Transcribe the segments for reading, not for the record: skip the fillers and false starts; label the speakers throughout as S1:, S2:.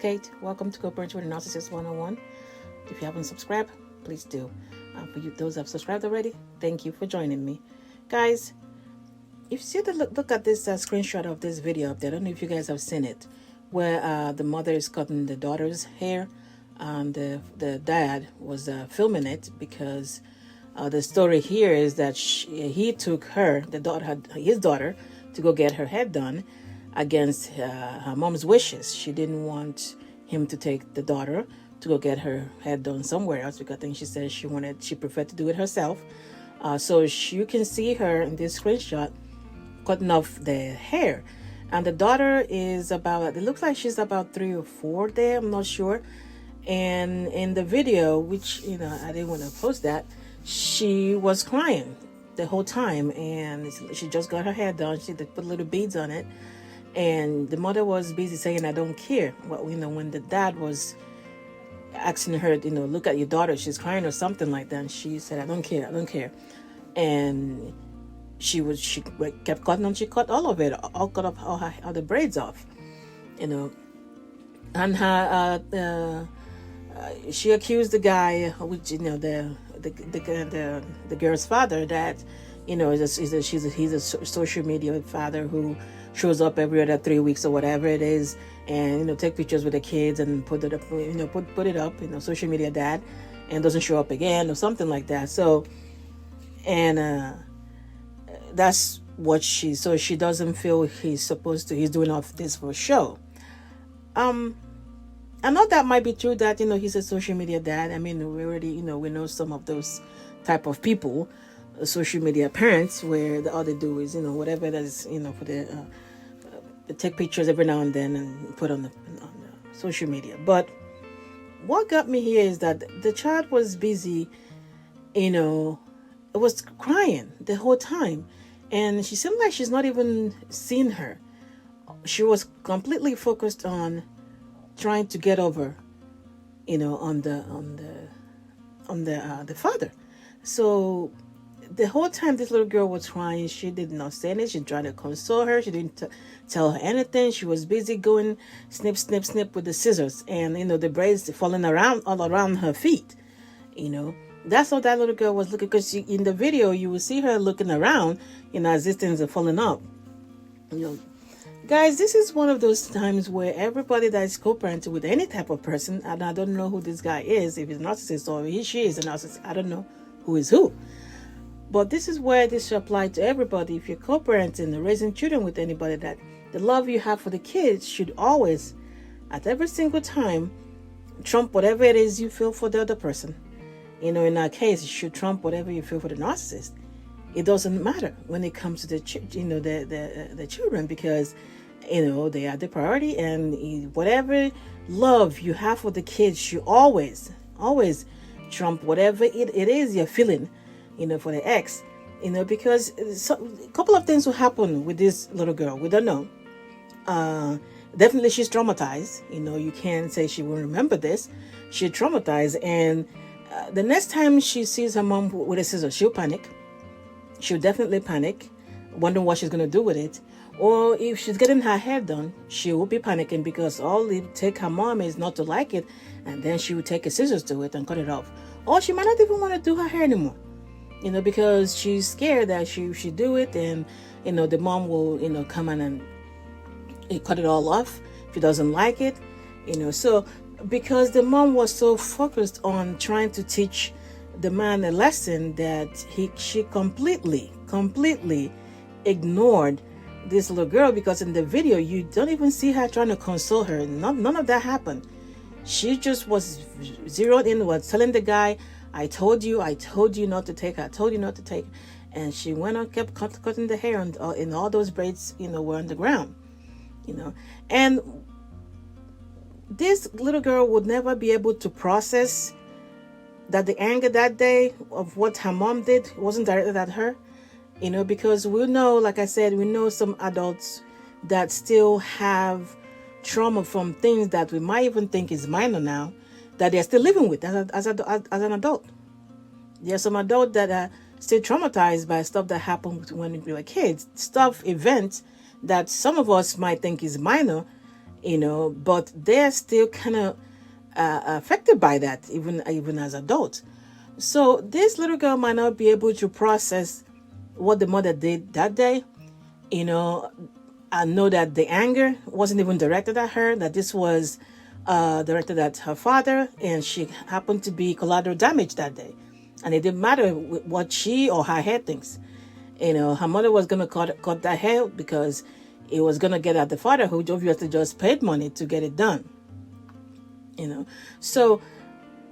S1: Kate. Welcome to Coparenting with a Narcissist 101. If you haven't subscribed, please do. For you, those who have subscribed already, thank you for joining me. Guys, if you see look at this screenshot of this video up there, I don't know if you guys have seen it, where the mother is cutting the daughter's hair, and the dad was filming it because the story here is that he took his daughter, to go get her hair done against her mom's wishes. She didn't want him to take the daughter to go get her hair done somewhere else because I think she said she preferred to do it herself. So you can see her in this screenshot cutting off the hair. And the daughter is it looks like she's about 3 or 4 there, I'm not sure. And in the video, which, I didn't want to post that, she was crying the whole time. And she just got her hair done. She put little beads on it. And the mother was busy saying, I don't care. Well, when the dad was asking her, look at your daughter, she's crying or something like that. And she said, I don't care. And she kept cutting and she cut all of it, cut off all the braids off, And her, she accused the guy, which, the girl's father, that, he's a social media father who shows up every other 3 weeks or whatever it is, and take pictures with the kids and put it up, put it up, social media dad, and doesn't show up again or something like that. So, and that's what she doesn't feel he's doing all this for show. I know that might be true that he's a social media dad. I mean, we already we know some of those type of people, social media parents, where all they do is whatever that is for they take pictures every now and then and put on the social media. But what got me here is that the child was busy, it was crying the whole time, and she seemed like she's not even seeing her. She was completely focused on trying to get over, on the father. So the whole time this little girl was crying, she did not say anything. She tried to console her. She didn't tell her anything. She was busy going snip, snip, snip with the scissors, and the braids falling all around her feet. That's how that little girl was looking. Because in the video, you will see her looking around, as these things are falling up. Guys, this is one of those times where everybody that is co-parenting with any type of person, and I don't know who this guy is, if he's a narcissist or she is a narcissist, I don't know who is who. But this is where this should apply to everybody. If you're co-parenting or raising children with anybody, that the love you have for the kids should always, at every single time, trump whatever it is you feel for the other person. In that case, it should trump whatever you feel for the narcissist. It doesn't matter when it comes to the children, because they are the priority, and whatever love you have for the kids should always trump whatever it is you're feeling for the ex, because a couple of things will happen with this little girl. We don't know. Definitely she's traumatized. You can't say she won't remember this. She's traumatized, and the next time she sees her mom with a scissors, she'll panic. She'll definitely panic, wondering what she's going to do with it. Or if she's getting her hair done, she will be panicking because all it take her mom is not to like it, and then she will take a scissors to it and cut it off. Or she might not even want to do her hair anymore, because she's scared that she do it, and the mom will come in and cut it all off if she doesn't like it, So because the mom was so focused on trying to teach the man a lesson, that she completely ignored this little girl, because in the video you don't even see her trying to console her. None of that happened. She just was zeroed in, was telling the guy, I told you not to take her. I told you not to take. And she went on, kept cutting the hair, and all those braids, were on the ground, And this little girl would never be able to process that the anger that day of what her mom did wasn't directed at her, because we know, like I said, we know some adults that still have trauma from things that we might even think is minor now, that they're still living with as an adult. There are some adults that are still traumatized by stuff that happened when we were kids, events that some of us might think is minor, but they're still kind of affected by that, even as adults. So this little girl might not be able to process what the mother did that day, you know, I know that the anger wasn't even directed at her, that this was directed at her father, and she happened to be collateral damage that day. And it didn't matter what she or her hair thinks. Her mother was going to cut that hair because it was going to get at the father, who obviously just paid money to get it done. So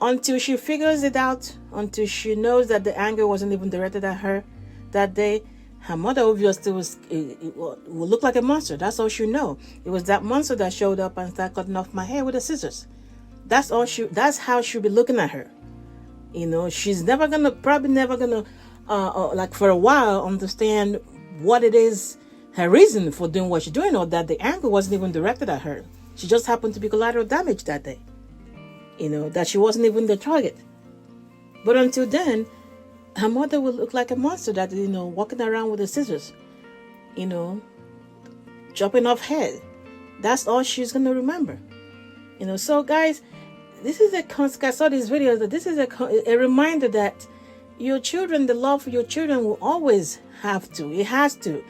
S1: until she figures it out, until she knows that the anger wasn't even directed at her that day, her mother obviously will look like a monster. That's all she know. It was that monster that showed up and started cutting off my hair with the scissors. That's how she'll be looking at her. She's probably never gonna, like for a while, understand what it is, her reason for doing what she's doing, or that the anger wasn't even directed at her. She just happened to be collateral damage that day. That she wasn't even the target. But until then, her mother will look like a monster that, walking around with the scissors, chopping off head. That's all she's going to remember. So guys, this is I saw these videos, that this is a reminder that your children, the love for your children will always it has to.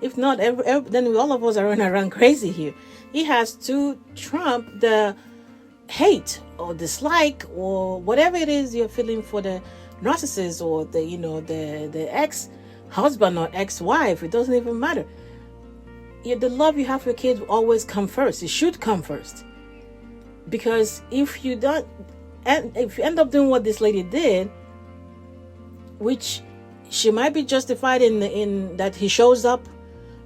S1: If not, then all of us are running around crazy here. It has to trump the hate or dislike or whatever it is you're feeling for the narcissist, or the ex-husband or ex-wife. It doesn't even matter. The love you have for your kids will always come first. It should come first. Because if you end up doing what this lady did, which she might be justified in that he shows up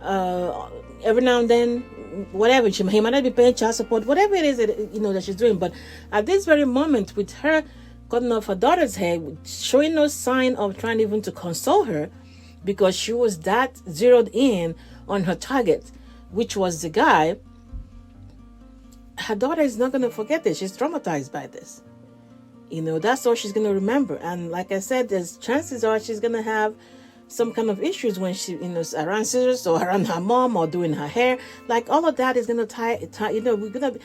S1: every now and then, whatever, he might not be paying child support, whatever it is that she's doing. But at this very moment, with her cutting off her daughter's hair, showing no sign of trying even to console her, because she was that zeroed in on her target, which was the guy, her daughter is not going to forget this. She's traumatized by this. That's all she's going to remember. And like I said, there's chances are she's going to have some kind of issues when she, around scissors or around her mom or doing her hair. Like all of that is going to tie, we're going to,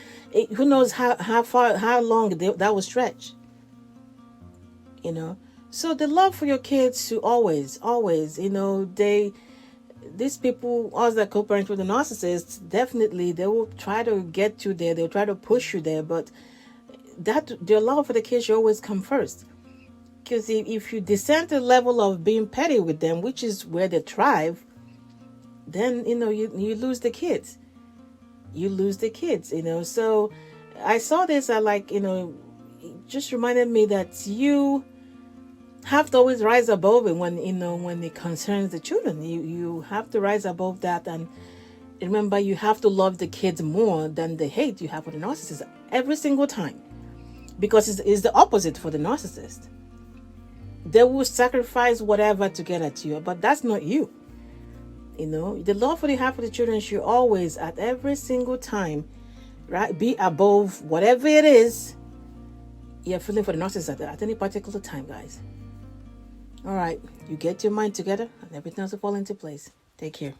S1: who knows how long that will stretch. So the love for your kids to always, these people, us that co-parent with the narcissists, definitely they will try to get you there. They'll try to push you there, but their love for the kids should always come first. Because if you descend to the level of being petty with them, which is where they thrive, then, you lose the kids. You lose the kids, So I saw this, it just reminded me that you have to always rise above it when it concerns the children. You have to rise above that, and remember, you have to love the kids more than the hate you have for the narcissist every single time, because it's the opposite for the narcissist. They will sacrifice whatever to get at you, but that's not you. The love for you have for the children should always, at every single time, right, be above whatever it is you're feeling for the narcissist at any particular time, guys. All right, you get your mind together and everything else will fall into place. Take care.